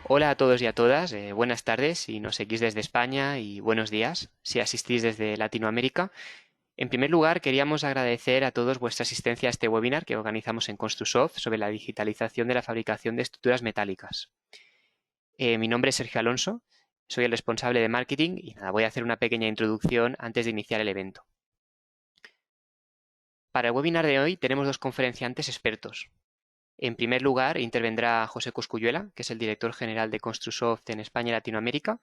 Hola a todos y a todas, buenas tardes si nos seguís desde España y buenos días si asistís desde Latinoamérica. En primer lugar, queríamos agradecer a todos vuestra asistencia a este webinar que organizamos en Construsoft sobre la digitalización de la fabricación de estructuras metálicas. Mi nombre es Sergio Alonso, soy el responsable de marketing y nada, voy a hacer una pequeña introducción antes de iniciar el evento. Para el webinar de hoy tenemos dos conferenciantes expertos. En primer lugar, intervendrá José Cosculluela, que es el director general de Construsoft en España y Latinoamérica,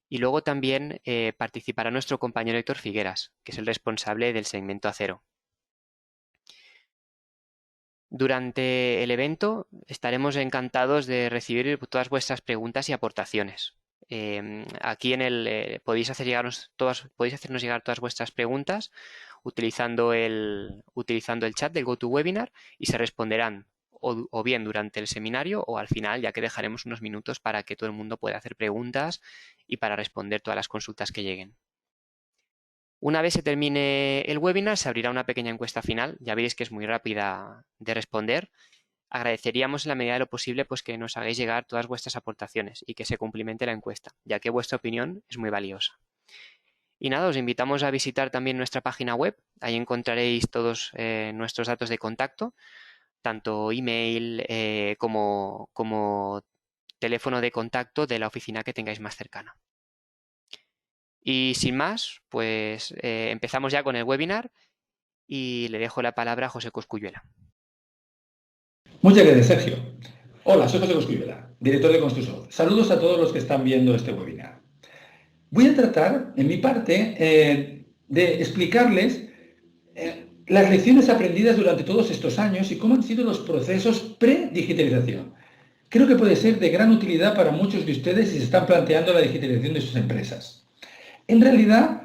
y luego también participará nuestro compañero Héctor Figueras, que es el responsable del segmento acero. Durante el evento estaremos encantados de recibir todas vuestras preguntas y aportaciones. Aquí podéis hacernos llegar todas vuestras preguntas utilizando el chat del GoToWebinar y se responderán o bien durante el seminario o al final, ya que dejaremos unos minutos para que todo el mundo pueda hacer preguntas y para responder todas las consultas que lleguen. Una vez se termine el webinar, se abrirá una pequeña encuesta final. Ya veréis que es muy rápida de responder. Agradeceríamos en la medida de lo posible pues, que nos hagáis llegar todas vuestras aportaciones y que se cumplimente la encuesta, ya que vuestra opinión es muy valiosa. Y nada, os invitamos a visitar también nuestra página web. Ahí encontraréis todos nuestros datos de contacto, tanto email como teléfono de contacto de la oficina que tengáis más cercana. Y sin más, pues empezamos ya con el webinar y le dejo la palabra a José Cosculluela. Muchas gracias, Sergio. Hola, soy José Cosculluela, director de Construsoft. Saludos a todos los que están viendo este webinar. Voy a tratar, en mi parte, de explicarles las lecciones aprendidas durante todos estos años y cómo han sido los procesos pre-digitalización. Creo que puede ser de gran utilidad para muchos de ustedes si se están planteando la digitalización de sus empresas. En realidad,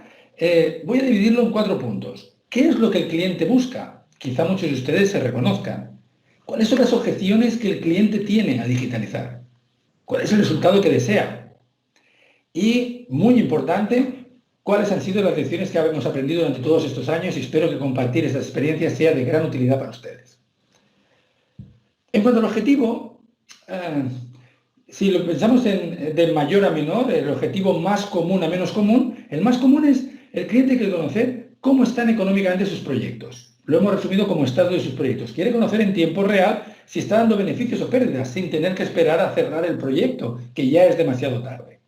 voy a dividirlo en 4 puntos. ¿Qué es lo que el cliente busca? Quizá muchos de ustedes se reconozcan. ¿Cuáles son las objeciones que el cliente tiene a digitalizar? ¿Cuál es el resultado que desea? Y, muy importante, cuáles han sido las lecciones que hemos aprendido durante todos estos años y espero que compartir esas experiencias sea de gran utilidad para ustedes. En cuanto al objetivo, si lo pensamos de mayor a menor, el objetivo más común a menos común, el más común es el cliente quiere conocer cómo están económicamente sus proyectos. Lo hemos resumido como estado de sus proyectos. Quiere conocer en tiempo real si está dando beneficios o pérdidas, sin tener que esperar a cerrar el proyecto, que ya es demasiado tarde.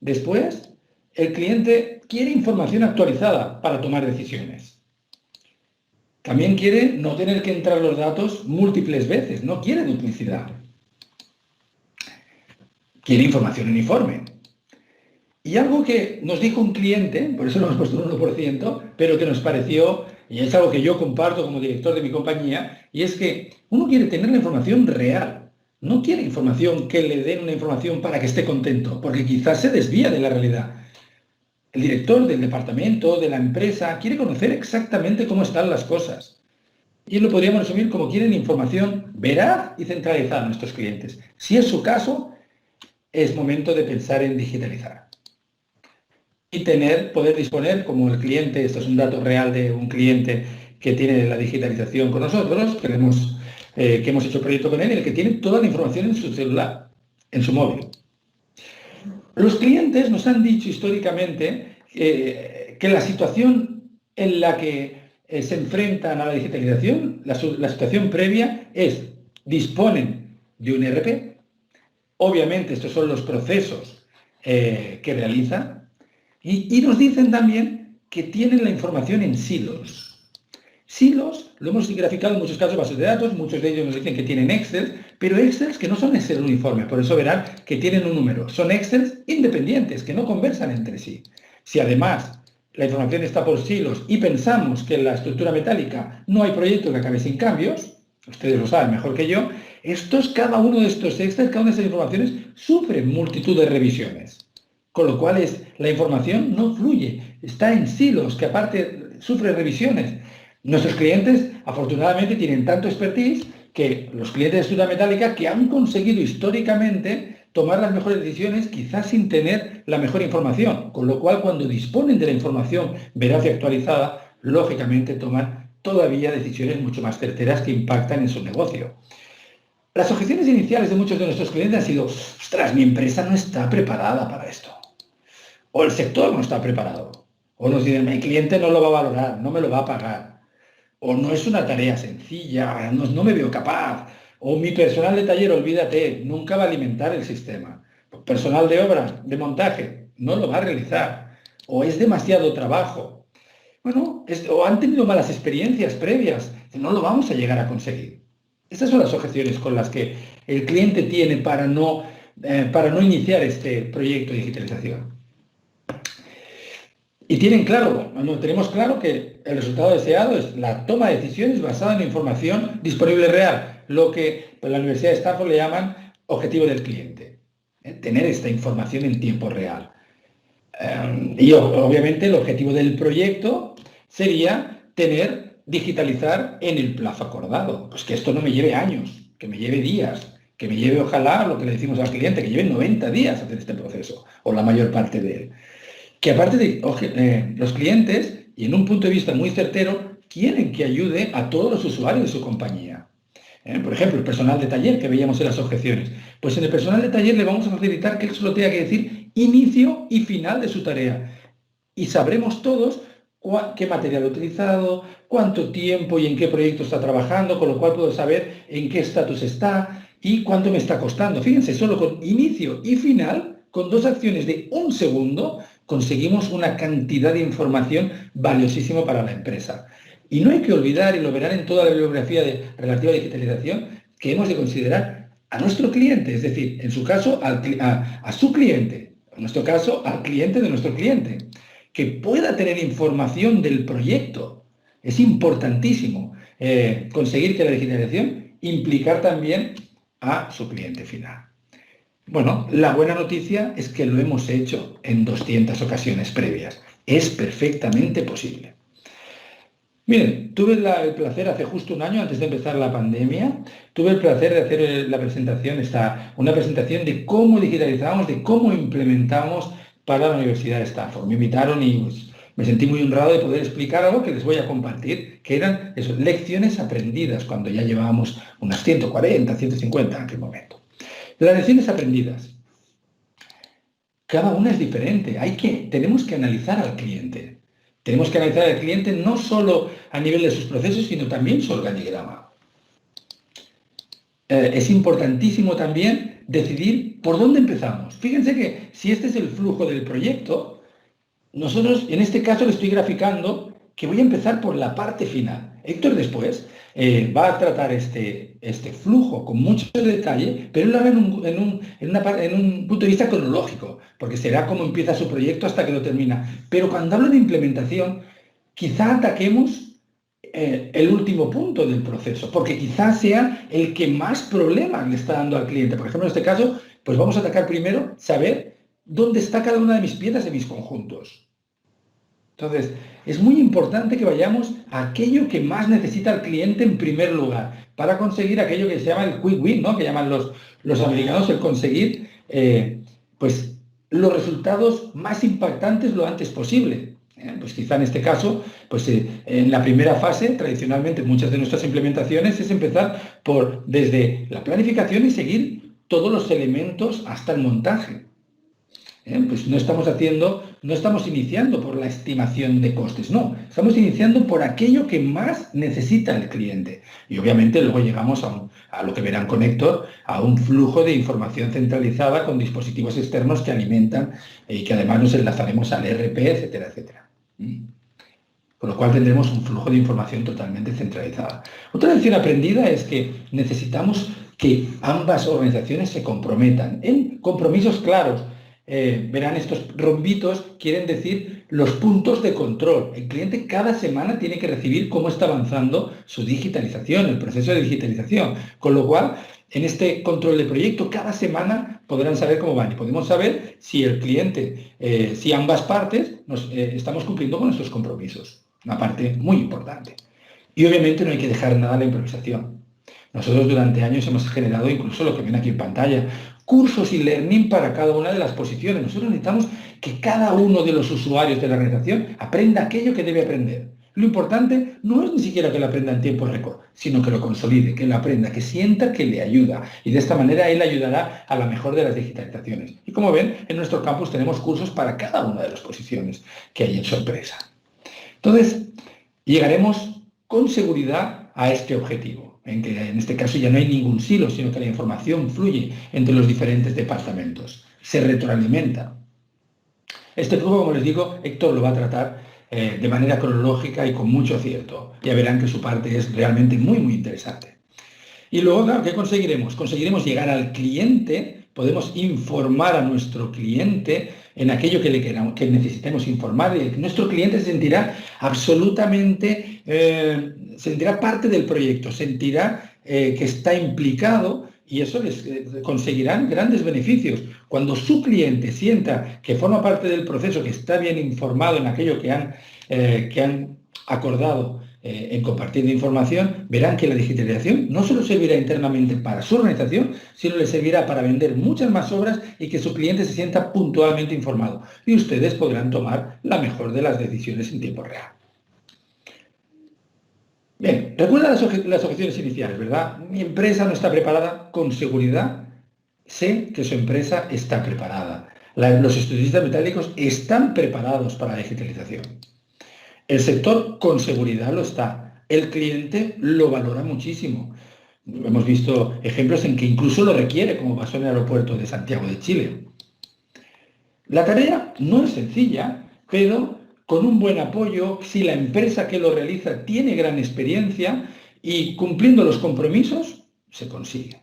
Después, el cliente quiere información actualizada para tomar decisiones. También quiere no tener que entrar los datos múltiples veces, no quiere duplicidad. Quiere información uniforme. Y algo que nos dijo un cliente, por eso lo hemos puesto un 1%, pero que nos pareció, y es algo que yo comparto como director de mi compañía, y es que uno quiere tener la información real. No quiere información que le den una información para que esté contento, porque quizás se desvía de la realidad. El director del departamento, de la empresa, quiere conocer exactamente cómo están las cosas. Y lo podríamos resumir como quieren información veraz y centralizada a nuestros clientes. Si es su caso, es momento de pensar en digitalizar. Y poder disponer, como el cliente, esto es un dato real de un cliente que tiene la digitalización con nosotros, que hemos hecho proyecto con él, el que tiene toda la información en su celular, en su móvil. Los clientes nos han dicho históricamente que la situación en la que se enfrentan a la digitalización, la situación previa es, disponen de un ERP, obviamente estos son los procesos que realizan, y nos dicen también que tienen la información en silos. Silos, lo hemos graficado en muchos casos bases de datos, muchos de ellos nos dicen que tienen Excel, pero Excel que no son Excel uniformes, por eso verán que tienen un número. Son Excel independientes, que no conversan entre sí. Si además la información está por silos y pensamos que en la estructura metálica no hay proyecto que acabe sin cambios, ustedes lo saben mejor que yo, cada uno de estos Excel, cada una de estas informaciones sufre multitud de revisiones. Con lo cual la información no fluye, está en silos, que aparte sufre revisiones. Nuestros clientes, afortunadamente, tienen tanto expertise que los clientes de estructura metálica que han conseguido históricamente tomar las mejores decisiones, quizás sin tener la mejor información. Con lo cual, cuando disponen de la información veraz y actualizada, lógicamente toman todavía decisiones mucho más certeras que impactan en su negocio. Las objeciones iniciales de muchos de nuestros clientes han sido, ostras, mi empresa no está preparada para esto. O el sector no está preparado. O nos dicen, mi cliente no lo va a valorar, no me lo va a pagar. O no es una tarea sencilla, no me veo capaz. O mi personal de taller, olvídate, nunca va a alimentar el sistema. Personal de obra, de montaje, no lo va a realizar. O es demasiado trabajo. Bueno, o han tenido malas experiencias previas, no lo vamos a llegar a conseguir. Estas son las objeciones con las que el cliente tiene para no iniciar este proyecto de digitalización. Y tenemos claro que el resultado deseado es la toma de decisiones basada en información disponible real, lo que en la Universidad de Stanford le llaman objetivo del cliente. Tener esta información en tiempo real. Y obviamente el objetivo del proyecto sería digitalizar en el plazo acordado. Pues que esto no me lleve años, que me lleve días, que me lleve, ojalá, lo que le decimos al cliente, que lleve 90 días hacer este proceso, o la mayor parte de él. Que aparte de los clientes, y en un punto de vista muy certero, quieren que ayude a todos los usuarios de su compañía. Por ejemplo, el personal de taller que veíamos en las objeciones. Pues en el personal de taller le vamos a facilitar que él solo tenga que decir inicio y final de su tarea. Y sabremos todos qué material ha utilizado, cuánto tiempo y en qué proyecto está trabajando, con lo cual puedo saber en qué estatus está y cuánto me está costando. Fíjense, solo con inicio y final, con 2 acciones de 1 segundo, conseguimos una cantidad de información valiosísima para la empresa. Y no hay que olvidar, y lo verán en toda la bibliografía relativa a digitalización, que hemos de considerar a nuestro cliente, es decir, en su caso, a su cliente, en nuestro caso, al cliente de nuestro cliente, que pueda tener información del proyecto. Es importantísimo conseguir que la digitalización implicar también a su cliente final. Bueno, la buena noticia es que lo hemos hecho en 200 ocasiones previas. Es perfectamente posible. Miren, tuve el placer hace justo un año, antes de empezar la pandemia, tuve el placer de hacer una presentación de cómo digitalizamos, de cómo implementamos para la Universidad de Stanford. Me invitaron y pues, me sentí muy honrado de poder explicar algo que les voy a compartir, que eran lecciones aprendidas cuando ya llevábamos unas 140, 150 en aquel momento. Las lecciones aprendidas. Cada una es diferente. Tenemos que analizar al cliente. Tenemos que analizar al cliente no solo a nivel de sus procesos, sino también su organigrama. Es importantísimo también decidir por dónde empezamos. Fíjense que si este es el flujo del proyecto, nosotros en este caso le estoy graficando que voy a empezar por la parte final. Héctor después va a tratar este flujo con mucho detalle, pero él lo hará en un punto de vista cronológico, porque será cómo empieza su proyecto hasta que lo termina. Pero cuando hablo de implementación, quizá ataquemos el último punto del proceso, porque quizá sea el que más problemas le está dando al cliente. Por ejemplo, en este caso, pues vamos a atacar primero, saber dónde está cada una de mis piezas de mis conjuntos. Entonces, es muy importante que vayamos a aquello que más necesita el cliente en primer lugar, para conseguir aquello que se llama el quick win, ¿no? Que llaman los americanos, el conseguir pues, los resultados más impactantes lo antes posible. Pues quizá en este caso, pues en la primera fase, tradicionalmente muchas de nuestras implementaciones es empezar desde la planificación y seguir todos los elementos hasta el montaje. Pues no estamos iniciando por la estimación de costes, no, estamos iniciando por aquello que más necesita el cliente. Y obviamente luego llegamos a lo que verán con Héctor, a un flujo de información centralizada con dispositivos externos que alimentan y que además nos enlazaremos al ERP, etcétera, etcétera. Con lo cual tendremos un flujo de información totalmente centralizada. Otra lección aprendida es que necesitamos que ambas organizaciones se comprometan en compromisos claros. Verán, estos rombitos quieren decir los puntos de control. El cliente cada semana tiene que recibir cómo está avanzando su digitalización, el proceso de digitalización. Con lo cual, en este control de proyecto, cada semana podrán saber cómo van y podemos saber si el cliente, si ambas partes estamos cumpliendo con nuestros compromisos. Una parte muy importante. Y obviamente no hay que dejar nada a la improvisación. Nosotros durante años hemos generado incluso lo que ven aquí en pantalla, cursos y learning para cada una de las posiciones. Nosotros necesitamos que cada uno de los usuarios de la organización aprenda aquello que debe aprender. Lo importante no es ni siquiera que lo aprenda en tiempo récord, sino que lo consolide, que lo aprenda, que sienta que le ayuda. Y de esta manera él ayudará a la mejor de las digitalizaciones. Y como ven, en nuestro campus tenemos cursos para cada una de las posiciones que hay en su empresa. Entonces, llegaremos con seguridad a este objetivo, en que en este caso ya no hay ningún silo, sino que la información fluye entre los diferentes departamentos, se retroalimenta. Este flujo, como les digo, Héctor lo va a tratar de manera cronológica y con mucho acierto. Ya verán que su parte es realmente muy, muy interesante. Y luego, claro, ¿qué conseguiremos? Conseguiremos llegar al cliente, podemos informar a nuestro cliente en aquello que necesitemos informar, y nuestro cliente se sentirá absolutamente, sentirá parte del proyecto, sentirá que está implicado, y eso les conseguirán grandes beneficios. Cuando su cliente sienta que forma parte del proceso, que está bien informado en aquello que han acordado en compartir información, verán que la digitalización no solo servirá internamente para su organización, sino le servirá para vender muchas más obras y que su cliente se sienta puntualmente informado. Y ustedes podrán tomar la mejor de las decisiones en tiempo real. Bien, recuerda las objeciones iniciales, ¿verdad? Mi empresa no está preparada. Con seguridad sé que su empresa está preparada. Los estudiantes metálicos están preparados para la digitalización. El sector con seguridad lo está. El cliente lo valora muchísimo. Hemos visto ejemplos en que incluso lo requiere, como pasó en el aeropuerto de Santiago de Chile. La tarea no es sencilla, pero con un buen apoyo, si la empresa que lo realiza tiene gran experiencia y cumpliendo los compromisos, se consigue.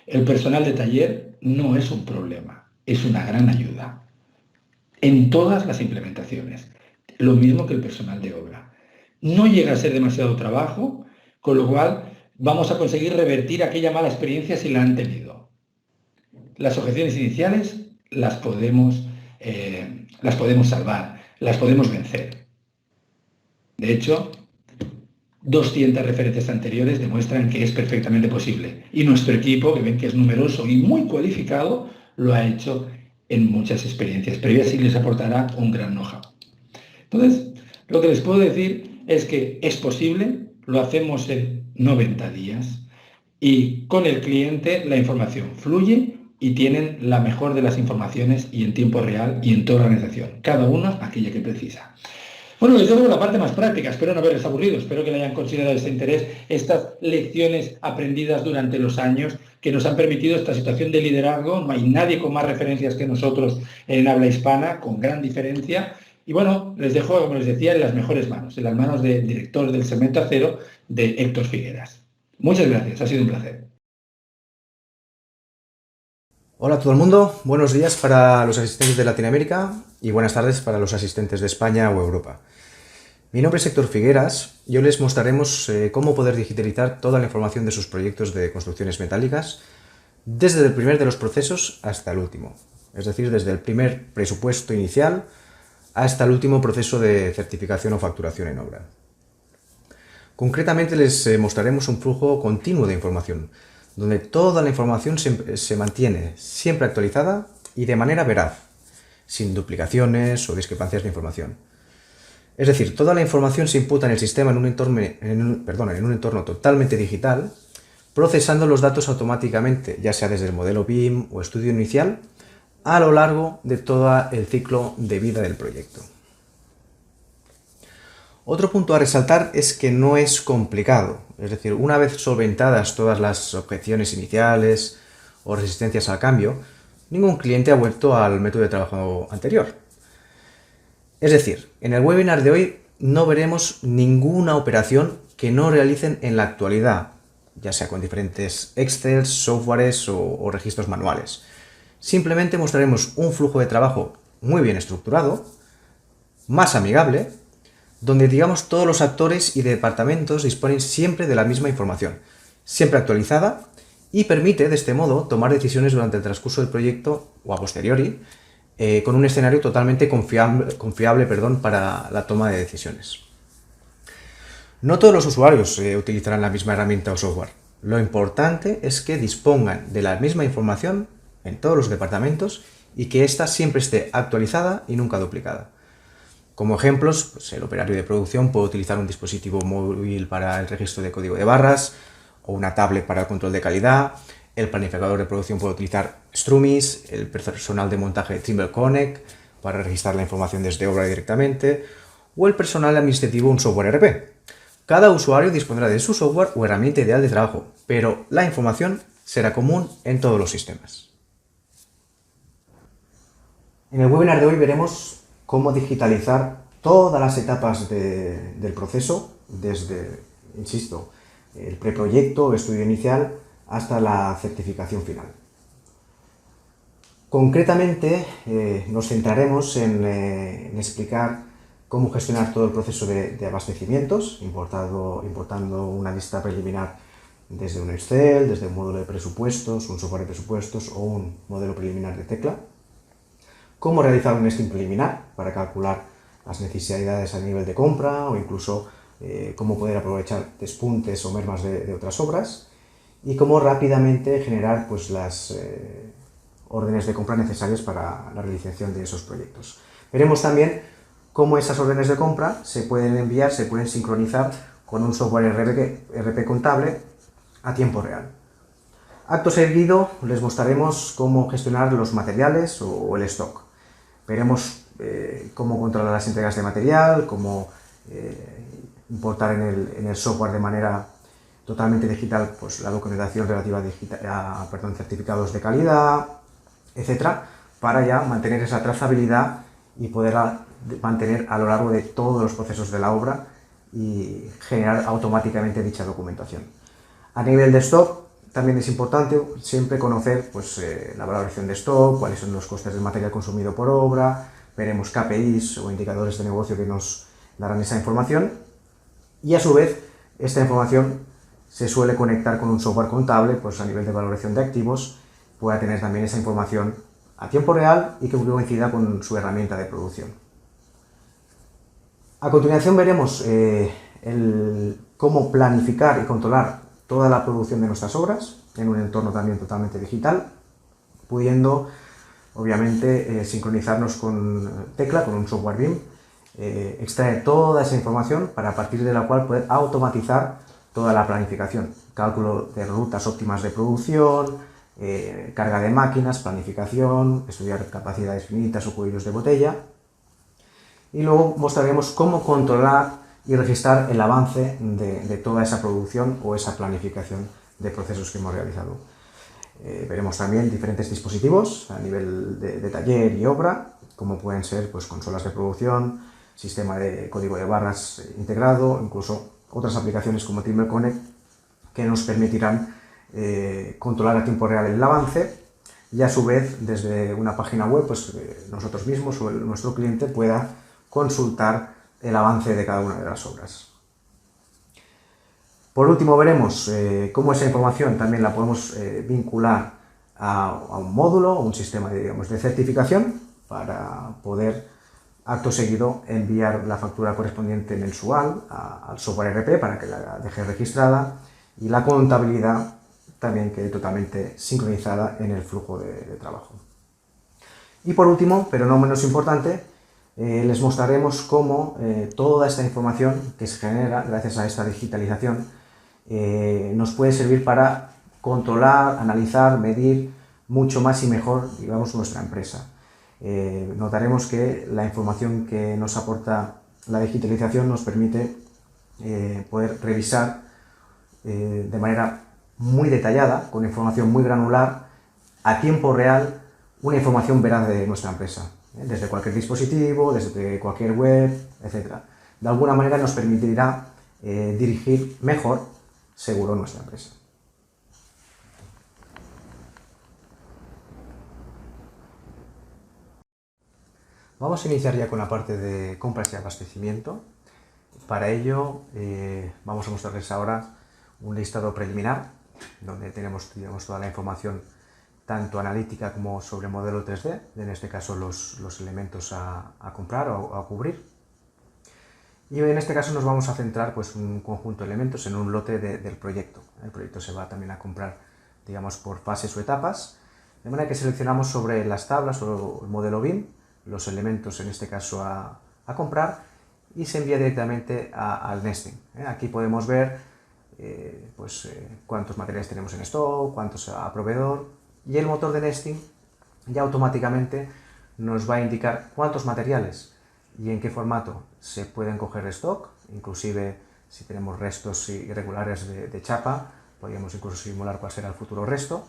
El personal de taller no es un problema, es una gran ayuda en todas las implementaciones. Lo mismo que el personal de obra. No llega a ser demasiado trabajo, con lo cual vamos a conseguir revertir aquella mala experiencia si la han tenido. Las objeciones iniciales las podemos salvar, las podemos vencer. De hecho, 200 referencias anteriores demuestran que es perfectamente posible. Y nuestro equipo, que ven que es numeroso y muy cualificado, lo ha hecho en muchas experiencias previas y les aportará un gran know-how. Entonces, lo que les puedo decir es que es posible, lo hacemos en 90 días y con el cliente la información fluye y tienen la mejor de las informaciones y en tiempo real y en toda la organización, cada uno aquella que precisa. Bueno, les dejo la parte más práctica, espero no haberles aburrido, espero que le hayan considerado ese interés, estas lecciones aprendidas durante los años que nos han permitido esta situación de liderazgo. No hay nadie con más referencias que nosotros en habla hispana, con gran diferencia. Y bueno, les dejo, como les decía, en las mejores manos, en las manos del director del Segmento Acero, de Héctor Figueras. Muchas gracias, ha sido un placer. Hola a todo el mundo, buenos días para los asistentes de Latinoamérica y buenas tardes para los asistentes de España o Europa. Mi nombre es Héctor Figueras y hoy les mostraremos cómo poder digitalizar toda la información de sus proyectos de construcciones metálicas desde el primer de los procesos hasta el último, es decir, desde el primer presupuesto inicial hasta el último proceso de certificación o facturación en obra. Concretamente les mostraremos un flujo continuo de información, donde toda la información se mantiene siempre actualizada y de manera veraz, sin duplicaciones o discrepancias de información. Es decir, toda la información se imputa en el sistema en un entorno totalmente digital, procesando los datos automáticamente, ya sea desde el modelo BIM o estudio inicial, a lo largo de todo el ciclo de vida del proyecto. Otro punto a resaltar es que no es complicado, es decir, una vez solventadas todas las objeciones iniciales o resistencias al cambio, ningún cliente ha vuelto al método de trabajo anterior. Es decir, en el webinar de hoy no veremos ninguna operación que no realicen en la actualidad, ya sea con diferentes Excel, softwares o registros manuales. Simplemente mostraremos un flujo de trabajo muy bien estructurado, más amigable, donde digamos todos los actores y departamentos disponen siempre de la misma información, siempre actualizada, y permite de este modo tomar decisiones durante el transcurso del proyecto o a posteriori, con un escenario totalmente confiable para la toma de decisiones. No todos los usuarios utilizarán la misma herramienta o software. Lo importante es que dispongan de la misma información en todos los departamentos y que ésta siempre esté actualizada y nunca duplicada. Como ejemplos, pues el operario de producción puede utilizar un dispositivo móvil para el registro de código de barras o una tablet para el control de calidad. El planificador de producción puede utilizar Strumis, el personal de montaje Trimble Connect para registrar la información desde obra directamente, o el personal administrativo un software ERP. Cada usuario dispondrá de su software o herramienta ideal de trabajo, pero la información será común en todos los sistemas. En el webinar de hoy veremos cómo digitalizar todas las etapas del proceso, desde, insisto, el preproyecto o estudio inicial hasta la certificación final. Concretamente, nos centraremos en explicar cómo gestionar todo el proceso de abastecimientos, importando una lista preliminar desde un Excel, desde un módulo de presupuestos, un software de presupuestos o un modelo preliminar de tecla. Cómo realizar un listing preliminar para calcular las necesidades a nivel de compra o incluso cómo poder aprovechar despuntes o mermas de otras obras y cómo rápidamente generar pues, las órdenes de compra necesarias para la realización de esos proyectos. Veremos también cómo esas órdenes de compra se pueden enviar, se pueden sincronizar con un software ERP contable a tiempo real. Acto seguido les mostraremos cómo gestionar los materiales o el stock. Veremos cómo controlar las entregas de material, cómo importar en el software de manera totalmente digital pues, la documentación relativa a certificados de calidad, etcétera, para ya mantener esa trazabilidad y poder mantener a lo largo de todos los procesos de la obra y generar automáticamente dicha documentación. A nivel de stock, también es importante siempre conocer pues, la valoración de stock, cuáles son los costes del material consumido por obra, veremos KPIs o indicadores de negocio que nos darán esa información y a su vez esta información se suele conectar con un software contable pues, a nivel de valoración de activos, pueda tener también esa información a tiempo real y que coincida con su herramienta de producción. A continuación veremos cómo planificar y controlar toda la producción de nuestras obras en un entorno también totalmente digital, pudiendo obviamente sincronizarnos con Tecla, con un software BIM, extraer toda esa información para a partir de la cual poder automatizar toda la planificación, cálculo de rutas óptimas de producción, carga de máquinas, planificación, estudiar capacidades finitas o cuellos de botella. Y luego mostraremos cómo controlar y registrar el avance de toda esa producción o esa planificación de procesos que hemos realizado. Veremos también diferentes dispositivos a nivel de taller y obra, como pueden ser pues, consolas de producción, sistema de código de barras integrado, incluso otras aplicaciones como Trimble Connect que nos permitirán controlar a tiempo real el avance y a su vez desde una página web pues, nosotros mismos o nuestro cliente pueda consultar el avance de cada una de las obras. Por último veremos cómo esa información también la podemos vincular a un módulo o un sistema de certificación para poder acto seguido enviar la factura correspondiente mensual al software ERP para que la deje registrada y la contabilidad también quede totalmente sincronizada en el flujo de trabajo. Y por último, pero no menos importante, les mostraremos cómo toda esta información que se genera gracias a esta digitalización nos puede servir para controlar, analizar, medir mucho más y mejor, digamos, nuestra empresa. Notaremos que la información que nos aporta la digitalización nos permite poder revisar de manera muy detallada, con información muy granular, a tiempo real, una información veraz de nuestra empresa, desde cualquier dispositivo, desde cualquier web, etc. De alguna manera nos permitirá dirigir mejor, seguro, nuestra empresa. Vamos a iniciar ya con la parte de compras y abastecimiento. Para ello vamos a mostrarles ahora un listado preliminar donde tenemos toda la información tanto analítica como sobre modelo 3D, en este caso los elementos a comprar o a cubrir. Y en este caso nos vamos a centrar pues, un conjunto de elementos en un lote del proyecto. El proyecto se va también a comprar digamos, por fases o etapas, de manera que seleccionamos sobre las tablas o el modelo BIM los elementos, en este caso a a comprar y se envía directamente al nesting. Aquí podemos ver cuántos materiales tenemos en stock, cuántos a proveedor, y el motor de nesting ya automáticamente nos va a indicar cuántos materiales y en qué formato se pueden coger de stock, inclusive si tenemos restos irregulares de chapa, podríamos incluso simular cuál será el futuro resto.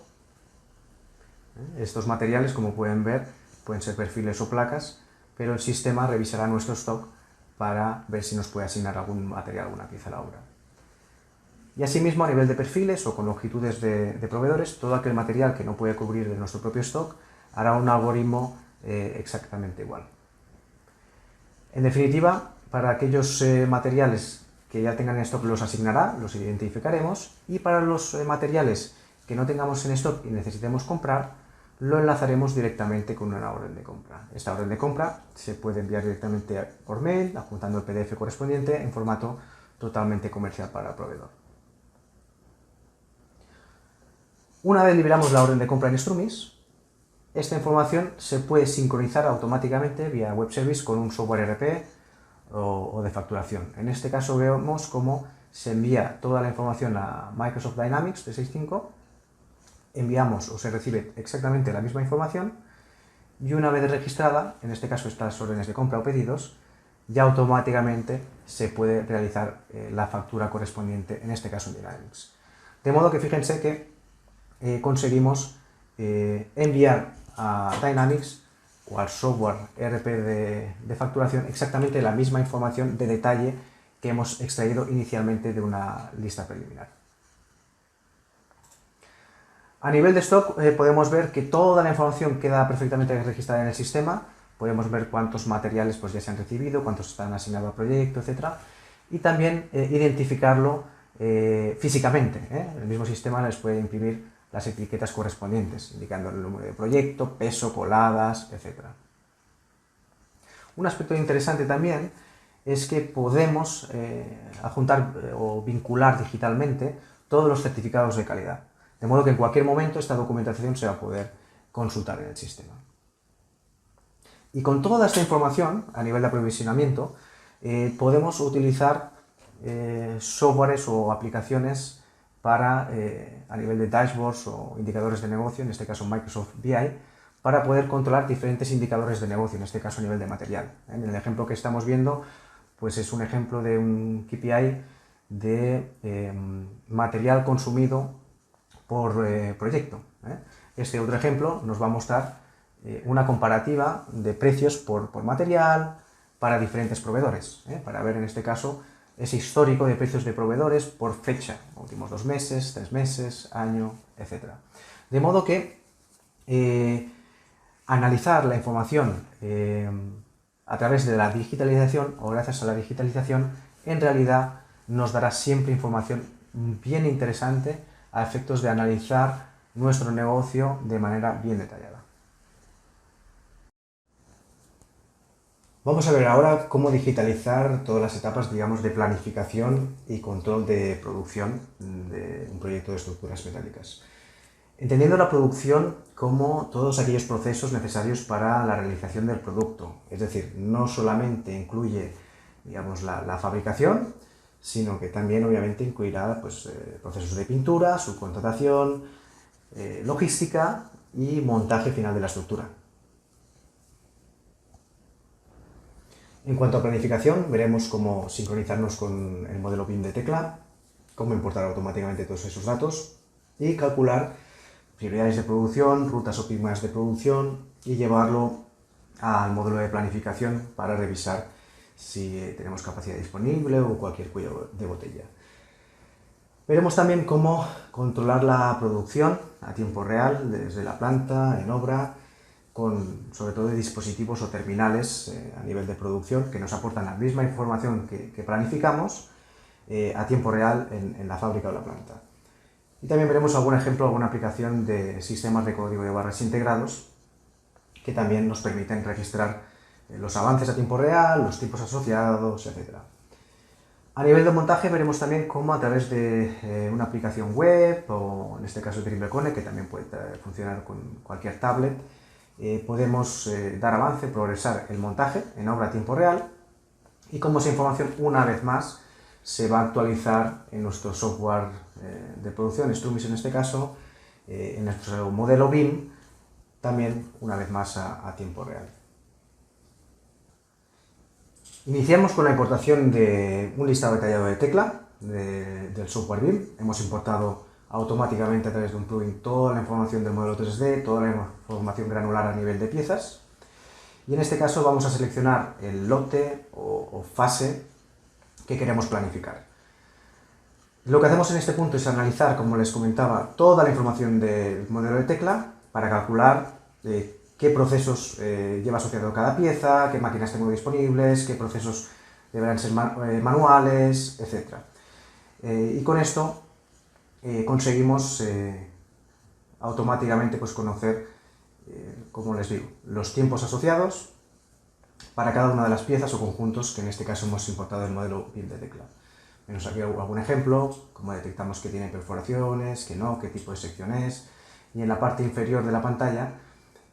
Estos materiales, como pueden ver, pueden ser perfiles o placas, pero el sistema revisará nuestro stock para ver si nos puede asignar algún material, alguna pieza a la obra. Y asimismo, a nivel de perfiles o con longitudes de proveedores, todo aquel material que no puede cubrir de nuestro propio stock hará un algoritmo exactamente igual. En definitiva, para aquellos materiales que ya tengan en stock los asignará, los identificaremos, y para los materiales que no tengamos en stock y necesitemos comprar, lo enlazaremos directamente con una orden de compra. Esta orden de compra se puede enviar directamente por mail, adjuntando el PDF correspondiente en formato totalmente comercial para el proveedor. Una vez liberamos la orden de compra en Strumis, esta información se puede sincronizar automáticamente vía web service con un software ERP o de facturación. En este caso vemos cómo se envía toda la información a Microsoft Dynamics 365, enviamos o se recibe exactamente la misma información y una vez registrada, en este caso estas órdenes de compra o pedidos, ya automáticamente se puede realizar la factura correspondiente, en este caso en Dynamics. De modo que fíjense que conseguimos enviar a Dynamics o al software ERP de facturación exactamente la misma información de detalle que hemos extraído inicialmente de una lista preliminar. A nivel de stock podemos ver que toda la información queda perfectamente registrada en el sistema, podemos ver cuántos materiales ya se han recibido, cuántos están asignados al proyecto, etc. Y también identificarlo físicamente. El mismo sistema les puede imprimir las etiquetas correspondientes, indicando el número de proyecto, peso, coladas, etc. Un aspecto interesante también es que podemos adjuntar o vincular digitalmente todos los certificados de calidad, de modo que en cualquier momento esta documentación se va a poder consultar en el sistema. Y con toda esta información, a nivel de aprovisionamiento, podemos utilizar softwares o aplicaciones para, a nivel de dashboards o indicadores de negocio, en este caso Microsoft BI, para poder controlar diferentes indicadores de negocio, en este caso a nivel de material. En el ejemplo que estamos viendo, pues es un ejemplo de un KPI de material consumido por proyecto. Este otro ejemplo nos va a mostrar una comparativa de precios por material para diferentes proveedores, para ver en este caso ese histórico de precios de proveedores por fecha, últimos 2 meses, 3 meses, año, etc. De modo que analizar la información a través de la digitalización o gracias a la digitalización en realidad nos dará siempre información bien interesante a efectos de analizar nuestro negocio de manera bien detallada. Vamos a ver ahora cómo digitalizar todas las etapas, digamos, de planificación y control de producción de un proyecto de estructuras metálicas. Entendiendo la producción como todos aquellos procesos necesarios para la realización del producto, es decir, no solamente incluye, digamos, la fabricación, sino que también obviamente incluirá procesos de pintura, subcontratación, logística y montaje final de la estructura. En cuanto a planificación, veremos cómo sincronizarnos con el modelo BIM de Tekla, cómo importar automáticamente todos esos datos y calcular prioridades de producción, rutas óptimas de producción y llevarlo al módulo de planificación para revisar si tenemos capacidad disponible o cualquier cuello de botella. Veremos también cómo controlar la producción a tiempo real desde la planta, en obra, con sobre todo dispositivos o terminales a nivel de producción que nos aportan la misma información que planificamos a tiempo real en la fábrica o la planta. Y también veremos algún ejemplo, alguna aplicación de sistemas de código de barras integrados que también nos permiten registrar los avances a tiempo real, los tiempos asociados, etc. A nivel de montaje veremos también cómo a través de una aplicación web o en este caso TripleCone, que también puede funcionar con cualquier tablet, podemos dar avance, progresar el montaje en obra a tiempo real y cómo esa información, una vez más, se va a actualizar en nuestro software de producción, Strumis en este caso, en nuestro modelo BIM, también una vez más a tiempo real. Iniciamos con la importación de un listado detallado de tecla del software BIM. Hemos importado automáticamente a través de un plugin toda la información del modelo 3D, toda la información granular a nivel de piezas. Y en este caso vamos a seleccionar el lote o fase que queremos planificar. Lo que hacemos en este punto es analizar, como les comentaba, toda la información del modelo de tecla para calcular qué procesos lleva asociado cada pieza, qué máquinas tengo disponibles, qué procesos deberán ser manuales, etc. Y con esto conseguimos automáticamente pues, conocer, como les digo, los tiempos asociados para cada una de las piezas o conjuntos que en este caso hemos importado del modelo BIM de tecla. Vemos aquí algún ejemplo, como detectamos que tiene perforaciones, que no, qué tipo de sección es, y en la parte inferior de la pantalla,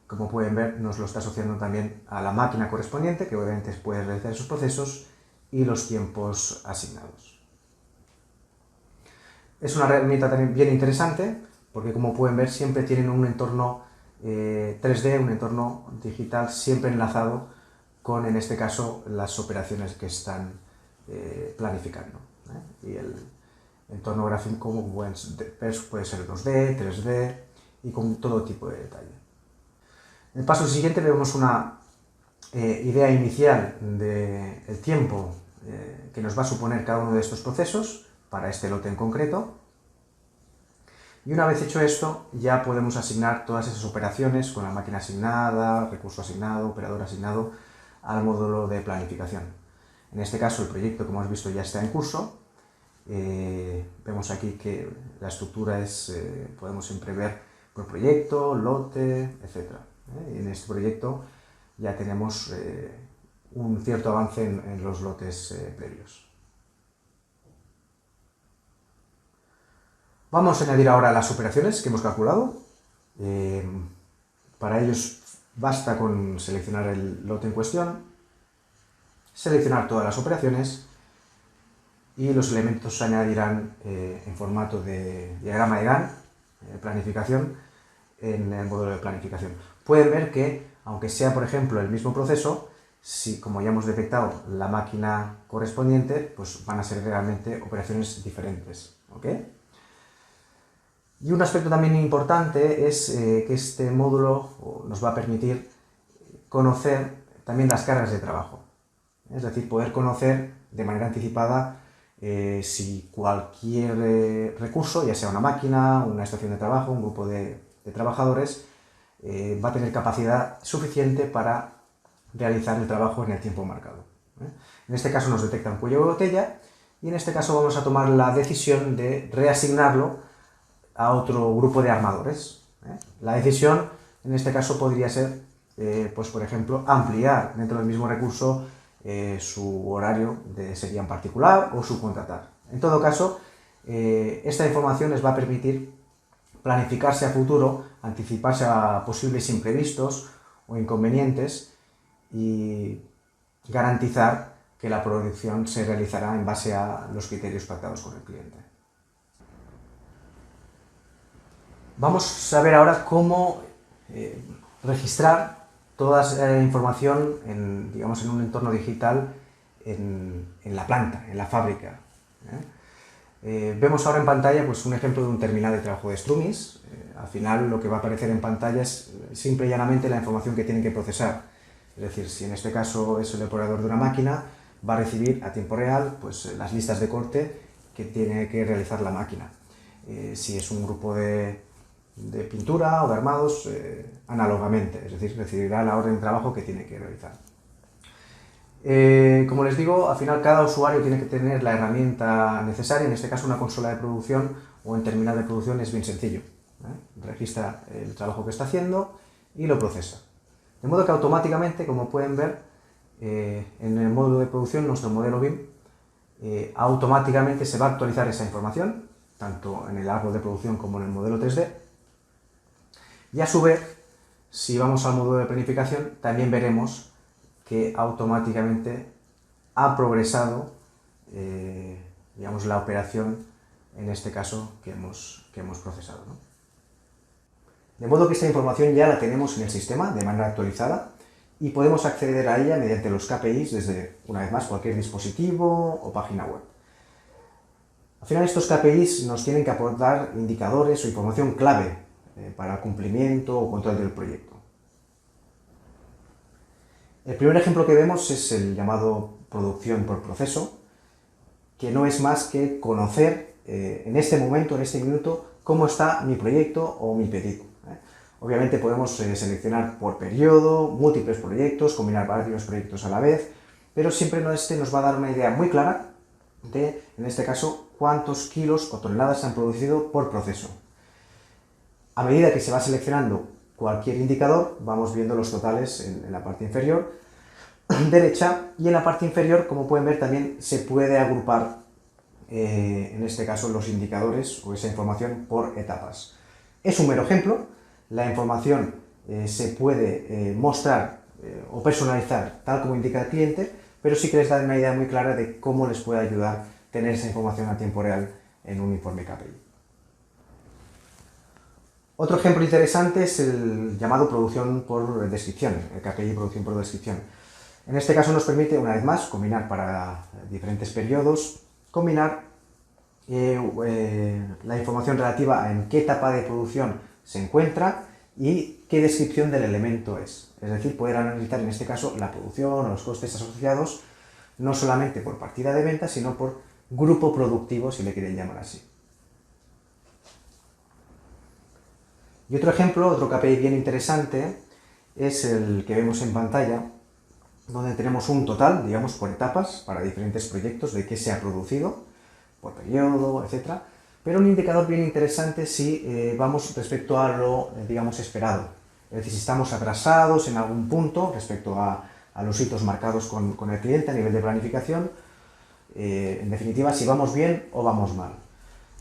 como pueden ver, nos lo está asociando también a la máquina correspondiente, que obviamente puede realizar esos procesos, y los tiempos asignados. Es una herramienta también bien interesante, porque como pueden ver, siempre tienen un entorno 3D, un entorno digital, siempre enlazado con, en este caso, las operaciones que están planificando. Y el entorno gráfico, como pueden ver, puede ser 2D, 3D y con todo tipo de detalle. En el paso siguiente vemos una idea inicial del tiempo que nos va a suponer cada uno de estos procesos para este lote en concreto. Y una vez hecho esto, ya podemos asignar todas esas operaciones con la máquina asignada, recurso asignado, operador asignado al módulo de planificación. En este caso, el proyecto, como hemos visto, ya está en curso. Vemos aquí que la estructura es, podemos siempre ver por proyecto, lote, etc. Y en este proyecto ya tenemos un cierto avance en los lotes previos. Vamos a añadir ahora las operaciones que hemos calculado. Para ellos basta con seleccionar el lote en cuestión, seleccionar todas las operaciones y los elementos se añadirán en formato de diagrama de Gantt, planificación, en el módulo de planificación. Pueden ver que, aunque sea por ejemplo el mismo proceso, si como ya hemos detectado la máquina correspondiente, pues van a ser realmente operaciones diferentes. ¿Okay? Y un aspecto también importante es que este módulo nos va a permitir conocer también las cargas de trabajo. Es decir, poder conocer de manera anticipada si cualquier recurso, ya sea una máquina, una estación de trabajo, un grupo de trabajadores, va a tener capacidad suficiente para realizar el trabajo en el tiempo marcado. En este caso nos detecta un cuello de botella y en este caso vamos a tomar la decisión de reasignarlo a otro grupo de armadores. La decisión en este caso podría ser, pues por ejemplo, ampliar dentro del mismo recurso su horario de sería en particular o subcontratar. En todo caso, esta información les va a permitir planificarse a futuro, anticiparse a posibles imprevistos o inconvenientes y garantizar que la producción se realizará en base a los criterios pactados con el cliente. Vamos a ver ahora cómo registrar toda esa información digamos, en un entorno digital en la planta, en la fábrica. Vemos ahora en pantalla pues, un ejemplo de un terminal de trabajo de Strumis. Al final lo que va a aparecer en pantalla es simple y llanamente la información que tienen que procesar. Es decir, si en este caso es el operador de una máquina, va a recibir a tiempo real pues, las listas de corte que tiene que realizar la máquina. Si es un grupo de pintura o de armados, análogamente, es decir, recibirá la orden de trabajo que tiene que realizar. Como les digo, al final cada usuario tiene que tener la herramienta necesaria, en este caso una consola de producción o en terminal de producción es bien sencillo. Registra el trabajo que está haciendo y lo procesa. De modo que automáticamente, como pueden ver, en el módulo de producción, nuestro modelo BIM, automáticamente se va a actualizar esa información, tanto en el árbol de producción como en el modelo 3D. Y a su vez, si vamos al módulo de planificación, también veremos que automáticamente ha progresado, digamos, la operación, en este caso, que hemos procesado, ¿no? De modo que esta información ya la tenemos en el sistema de manera actualizada y podemos acceder a ella mediante los KPIs desde, una vez más, cualquier dispositivo o página web. Al final, estos KPIs nos tienen que aportar indicadores o información clave para el cumplimiento o control del proyecto. El primer ejemplo que vemos es el llamado producción por proceso, que no es más que conocer en este momento, en este minuto, cómo está mi proyecto o mi pedido. Obviamente podemos seleccionar por periodo, múltiples proyectos, combinar varios proyectos a la vez, pero siempre nos va a dar una idea muy clara de, en este caso, cuántos kilos o toneladas se han producido por proceso. A medida que se va seleccionando cualquier indicador, vamos viendo los totales en la parte inferior derecha, y en la parte inferior, como pueden ver, también se puede agrupar, en este caso, los indicadores o esa información por etapas. Es un mero ejemplo. La información se puede mostrar o personalizar tal como indica el cliente, pero sí que les da una idea muy clara de cómo les puede ayudar tener esa información a tiempo real en un informe KPI. Otro ejemplo interesante es el llamado producción por descripción, el KPI producción por descripción. En este caso nos permite, una vez más, combinar para diferentes periodos, combinar la información relativa a en qué etapa de producción se encuentra y qué descripción del elemento es. Es decir, poder analizar en este caso la producción o los costes asociados, no solamente por partida de venta, sino por grupo productivo, si le quieren llamar así. Y otro ejemplo, otro KPI bien interesante, es el que vemos en pantalla, donde tenemos un total, digamos, por etapas, para diferentes proyectos, de qué se ha producido, por periodo, etc. Pero un indicador bien interesante si vamos respecto a lo, digamos, esperado. Es decir, si estamos atrasados en algún punto respecto a los hitos marcados con el cliente a nivel de planificación, en definitiva, si vamos bien o vamos mal.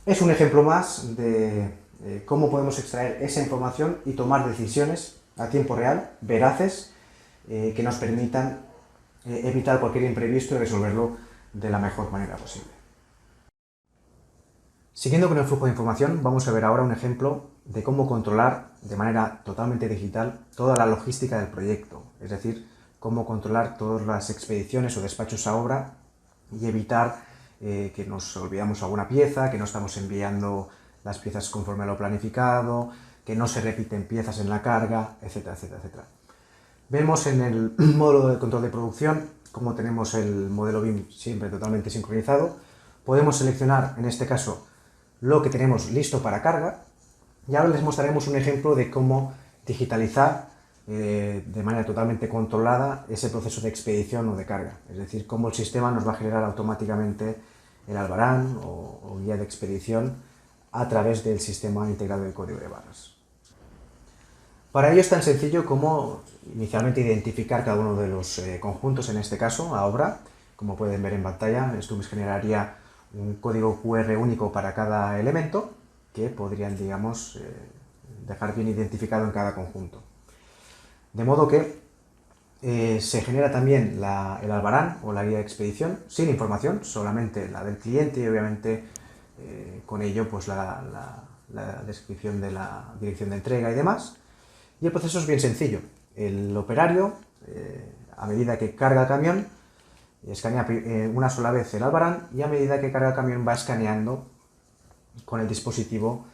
Es un ejemplo más de cómo podemos extraer esa información y tomar decisiones a tiempo real, veraces, que nos permitan evitar cualquier imprevisto y resolverlo de la mejor manera posible. Siguiendo con el flujo de información, vamos a ver ahora un ejemplo de cómo controlar de manera totalmente digital toda la logística del proyecto, es decir, cómo controlar todas las expediciones o despachos a obra y evitar que nos olvidamos alguna pieza, que no estamos enviando las piezas conforme a lo planificado, que no se repiten piezas en la carga, etcétera, etcétera, etcétera. Vemos en el módulo de control de producción cómo tenemos el modelo BIM siempre totalmente sincronizado. Podemos seleccionar, en este caso, lo que tenemos listo para carga, y ahora les mostraremos un ejemplo de cómo digitalizar de manera totalmente controlada ese proceso de expedición o de carga, es decir, cómo el sistema nos va a generar automáticamente el albarán o guía de expedición a través del sistema integrado de código de barras. Para ello es tan sencillo como inicialmente identificar cada uno de los conjuntos, en este caso, a obra. Como pueden ver en pantalla, esto generaría un código QR único para cada elemento que podrían, digamos, dejar bien identificado en cada conjunto. De modo que se genera también el albarán o la guía de expedición sin información, solamente la del cliente y obviamente con ello pues la descripción de la dirección de entrega y demás. Y el proceso es bien sencillo. El operario, a medida que carga el camión, escanea una sola vez el albarán y a medida que carga el camión va escaneando con el dispositivo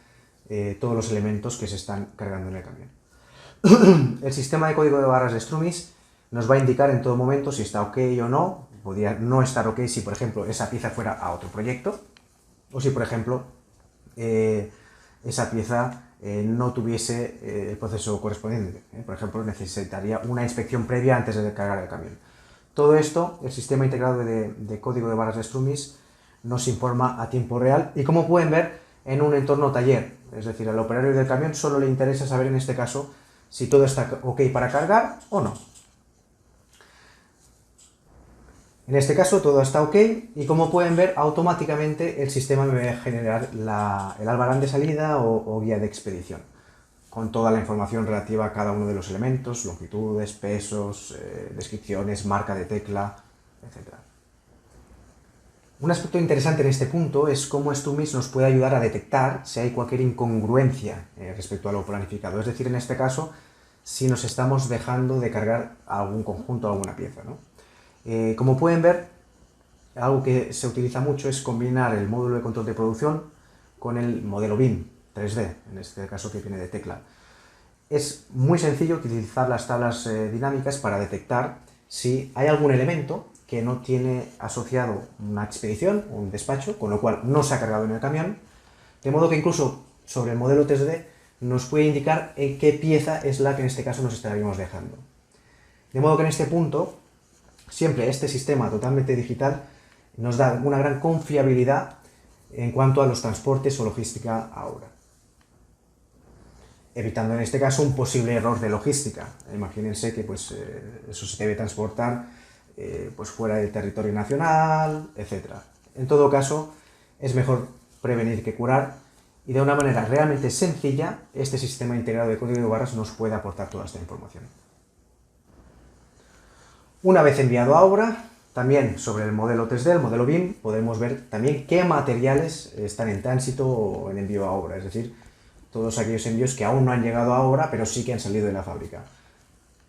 todos los elementos que se están cargando en el camión. El sistema de código de barras de Strumis nos va a indicar en todo momento si está ok o no. Podría no estar ok si, por ejemplo, esa pieza fuera a otro proyecto o si, por ejemplo, esa pieza no tuviese el proceso correspondiente. Por ejemplo, necesitaría una inspección previa antes de cargar el camión. Todo esto, el sistema integrado de código de barras de Strumis nos informa a tiempo real y, como pueden ver, en un entorno taller. Es decir, al operario del camión solo le interesa saber en este caso si todo está ok para cargar o no. En este caso todo está ok y, como pueden ver, automáticamente el sistema me va a generar el albarán de salida o guía de expedición, con toda la información relativa a cada uno de los elementos, longitudes, pesos, descripciones, marca de tecla, etc. Un aspecto interesante en este punto es cómo Strumis nos puede ayudar a detectar si hay cualquier incongruencia respecto a lo planificado. Es decir, en este caso, si nos estamos dejando de cargar algún conjunto o alguna pieza, ¿no? Como pueden ver, algo que se utiliza mucho es combinar el módulo de control de producción con el modelo BIM 3D, en este caso que viene de Tecla. Es muy sencillo utilizar las tablas dinámicas para detectar si hay algún elemento que no tiene asociado una expedición o un despacho, con lo cual no se ha cargado en el camión, de modo que incluso sobre el modelo 3D nos puede indicar en qué pieza es la que en este caso nos estaríamos dejando. De modo que en este punto, siempre este sistema totalmente digital nos da una gran confiabilidad en cuanto a los transportes o logística a obra, evitando en este caso un posible error de logística. Imagínense que eso se debe transportar fuera del territorio nacional, etc. En todo caso, es mejor prevenir que curar, y de una manera realmente sencilla, este sistema integrado de código de barras nos puede aportar toda esta información. Una vez enviado a obra, también sobre el modelo 3D, el modelo BIM, podemos ver también qué materiales están en tránsito o en envío a obra, es decir, todos aquellos envíos que aún no han llegado a obra, pero sí que han salido de la fábrica.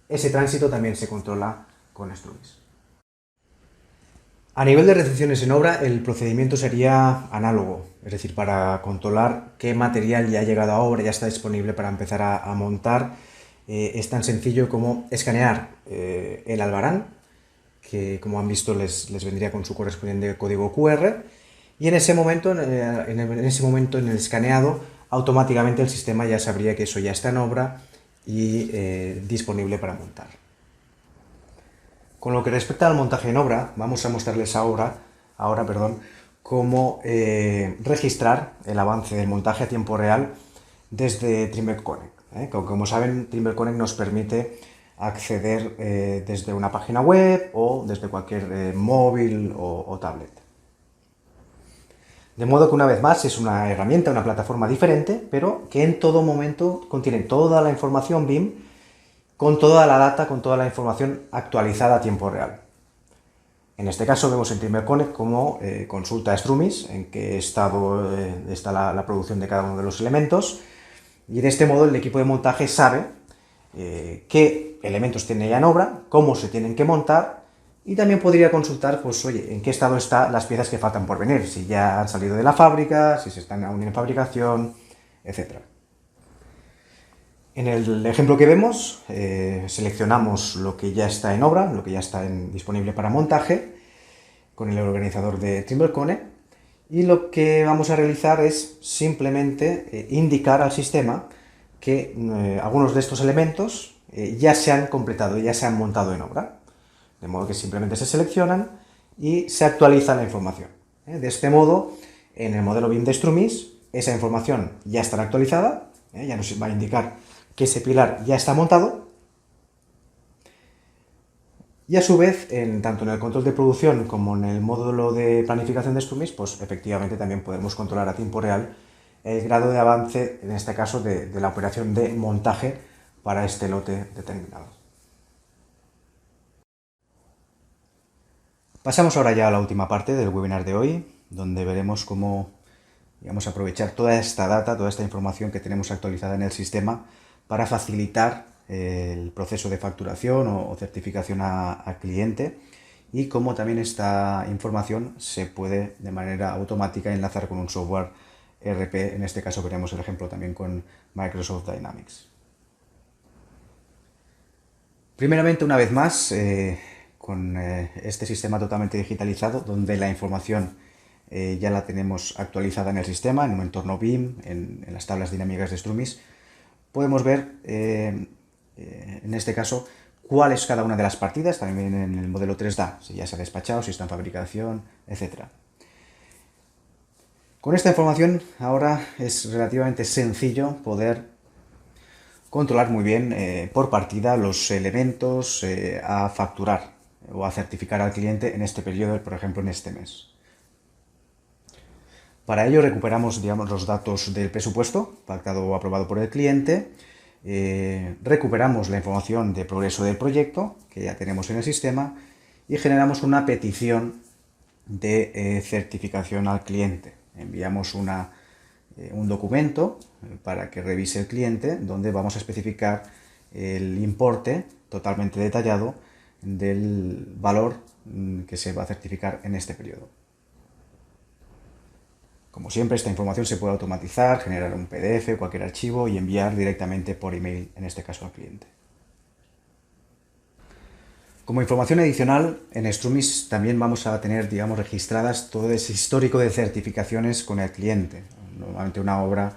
Ese tránsito también se controla con Strumis. A nivel de recepciones en obra, el procedimiento sería análogo, es decir, para controlar qué material ya ha llegado a obra, ya está disponible para empezar a montar, es tan sencillo como escanear el albarán, que como han visto les vendría con su correspondiente código QR, y en ese momento, en el escaneado, automáticamente el sistema ya sabría que eso ya está en obra y disponible para montar. Con lo que respecta al montaje en obra, vamos a mostrarles ahora cómo registrar el avance del montaje a tiempo real desde Trimble Connect. Como saben, Trimble Connect nos permite acceder desde una página web o desde cualquier móvil o tablet. De modo que una vez más es una herramienta, una plataforma diferente, pero que en todo momento contiene toda la información BIM, con toda la data, con toda la información actualizada a tiempo real. En este caso vemos en Trimble Connect cómo consulta Strumis en qué estado está la producción de cada uno de los elementos, y de este modo el equipo de montaje sabe qué elementos tiene ya en obra, cómo se tienen que montar, y también podría consultar, en qué estado están las piezas que faltan por venir, si ya han salido de la fábrica, si se están aún en fabricación, etc. En el ejemplo que vemos, seleccionamos lo que ya está en obra, lo que ya está disponible para montaje, con el organizador de Trimble Connect, y lo que vamos a realizar es simplemente indicar al sistema que algunos de estos elementos ya se han completado, ya se han montado en obra. De modo que simplemente se seleccionan y se actualiza la información. De este modo, en el modelo BIM de Strumis, esa información ya estará actualizada, ya nos va a indicar que ese pilar ya está montado, y a su vez, tanto en el control de producción como en el módulo de planificación de Strumis, pues efectivamente también podemos controlar a tiempo real el grado de avance, en este caso, de la operación de montaje para este lote determinado. Pasamos ahora ya a la última parte del webinar de hoy, donde veremos cómo aprovechar toda esta data, toda esta información que tenemos actualizada en el sistema para facilitar el proceso de facturación o certificación a cliente, y cómo también esta información se puede de manera automática enlazar con un software ERP. En este caso veremos el ejemplo también con Microsoft Dynamics. Primeramente, una vez más, con este sistema totalmente digitalizado, donde la información ya la tenemos actualizada en el sistema, en un entorno BIM, en las tablas dinámicas de Strumis, podemos ver, en este caso, cuál es cada una de las partidas, también en el modelo 3D, si ya se ha despachado, si está en fabricación, etc. Con esta información ahora es relativamente sencillo poder controlar muy bien por partida los elementos a facturar o a certificar al cliente en este periodo, por ejemplo en este mes. Para ello recuperamos, los datos del presupuesto pactado o aprobado por el cliente, recuperamos la información de progreso del proyecto que ya tenemos en el sistema y generamos una petición de certificación al cliente. Enviamos un documento para que revise el cliente, donde vamos a especificar el importe totalmente detallado del valor que se va a certificar en este periodo. Como siempre, esta información se puede automatizar, generar un PDF, cualquier archivo y enviar directamente por email, en este caso al cliente. Como información adicional, en Strumis también vamos a tener, digamos, registradas todo ese histórico de certificaciones con el cliente. Normalmente una obra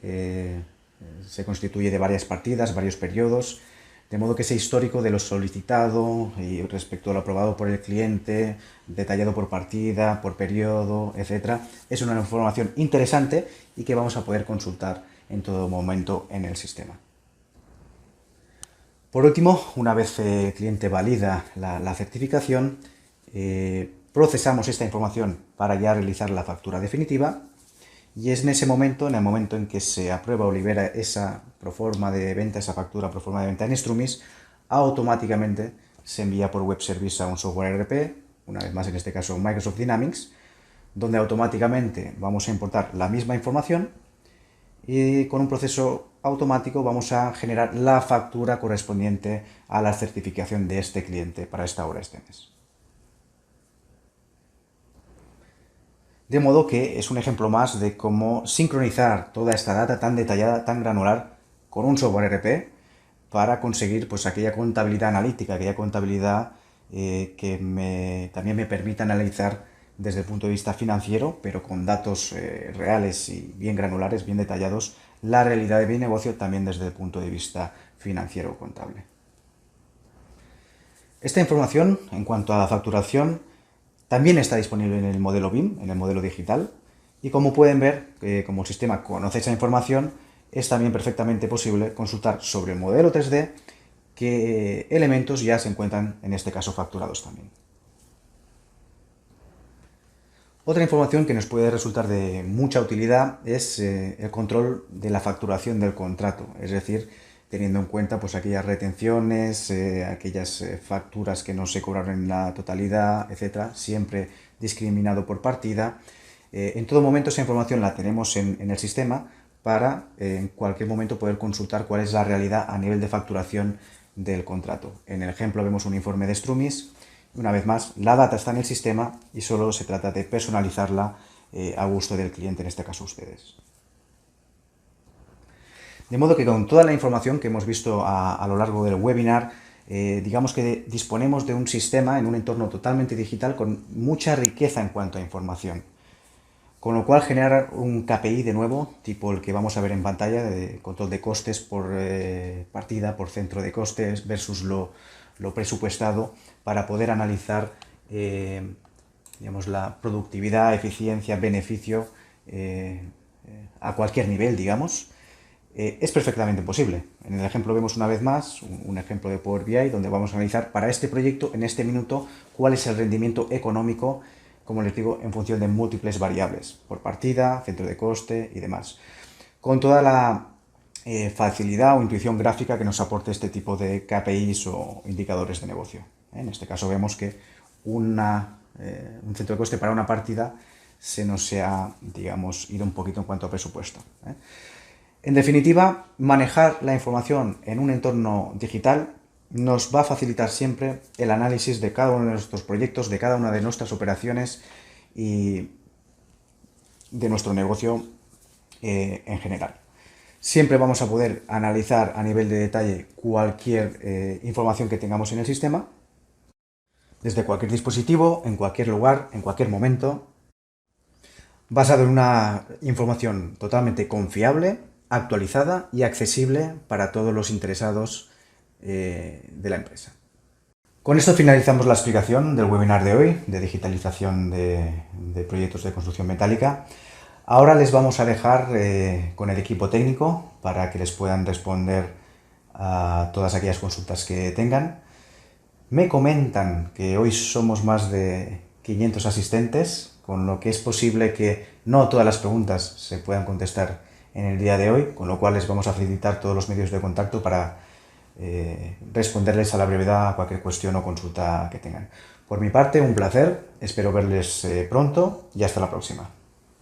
se constituye de varias partidas, varios periodos, de modo que ese histórico de lo solicitado y respecto a lo aprobado por el cliente, detallado por partida, por periodo, etc., es una información interesante y que vamos a poder consultar en todo momento en el sistema. Por último, una vez el cliente valida la certificación, procesamos esta información para ya realizar la factura definitiva, y es en ese momento, en el momento en que se aprueba o libera esa proforma de venta, esa factura proforma de venta en Strumis, automáticamente se envía por web service a un software ERP, una vez más en este caso Microsoft Dynamics, donde automáticamente vamos a importar la misma información y con un proceso automático vamos a generar la factura correspondiente a la certificación de este cliente para esta obra este mes. De modo que es un ejemplo más de cómo sincronizar toda esta data tan detallada, tan granular, con un software ERP para conseguir pues aquella contabilidad analítica, aquella contabilidad que también me permita analizar desde el punto de vista financiero, pero con datos reales y bien granulares, bien detallados, la realidad de mi negocio también desde el punto de vista financiero o contable. Esta información, en cuanto a la facturación, también está disponible en el modelo BIM, en el modelo digital, y como pueden ver, como el sistema conoce esa información, es también perfectamente posible consultar sobre el modelo 3D qué elementos ya se encuentran, en este caso, facturados también. Otra información que nos puede resultar de mucha utilidad es el control de la facturación del contrato, es decir, teniendo en cuenta pues aquellas retenciones, aquellas facturas que no se cobraron en la totalidad, etcétera, siempre discriminado por partida. En todo momento esa información la tenemos en el sistema para en cualquier momento poder consultar cuál es la realidad a nivel de facturación del contrato. En el ejemplo vemos un informe de Strumis. Una vez más, la data está en el sistema y solo se trata de personalizarla a gusto del cliente, en este caso ustedes. De modo que con toda la información que hemos visto a lo largo del webinar, digamos que disponemos de un sistema en un entorno totalmente digital con mucha riqueza en cuanto a información. Con lo cual generar un KPI de nuevo, tipo el que vamos a ver en pantalla, de control de costes por partida, por centro de costes versus lo presupuestado, para poder analizar digamos, la productividad, eficiencia, beneficio a cualquier nivel, digamos. Es perfectamente posible. En el ejemplo vemos una vez más un ejemplo de Power BI donde vamos a analizar para este proyecto, en este minuto, cuál es el rendimiento económico, como les digo, en función de múltiples variables, por partida, centro de coste y demás. Con toda la facilidad o intuición gráfica que nos aporte este tipo de KPIs o indicadores de negocio. En este caso vemos que un centro de coste para una partida se nos ha, digamos, ido un poquito en cuanto a presupuesto. En definitiva, manejar la información en un entorno digital nos va a facilitar siempre el análisis de cada uno de nuestros proyectos, de cada una de nuestras operaciones y de nuestro negocio en general. Siempre vamos a poder analizar a nivel de detalle cualquier información que tengamos en el sistema, desde cualquier dispositivo, en cualquier lugar, en cualquier momento, basado en una información totalmente confiable, actualizada y accesible para todos los interesados de la empresa. Con esto finalizamos la explicación del webinar de hoy, de digitalización de proyectos de construcción metálica. Ahora les vamos a dejar con el equipo técnico para que les puedan responder a todas aquellas consultas que tengan. Me comentan que hoy somos más de 500 asistentes, con lo que es posible que no todas las preguntas se puedan contestar en el día de hoy, con lo cual les vamos a facilitar todos los medios de contacto para responderles a la brevedad a cualquier cuestión o consulta que tengan. Por mi parte, un placer, espero verles pronto y hasta la próxima.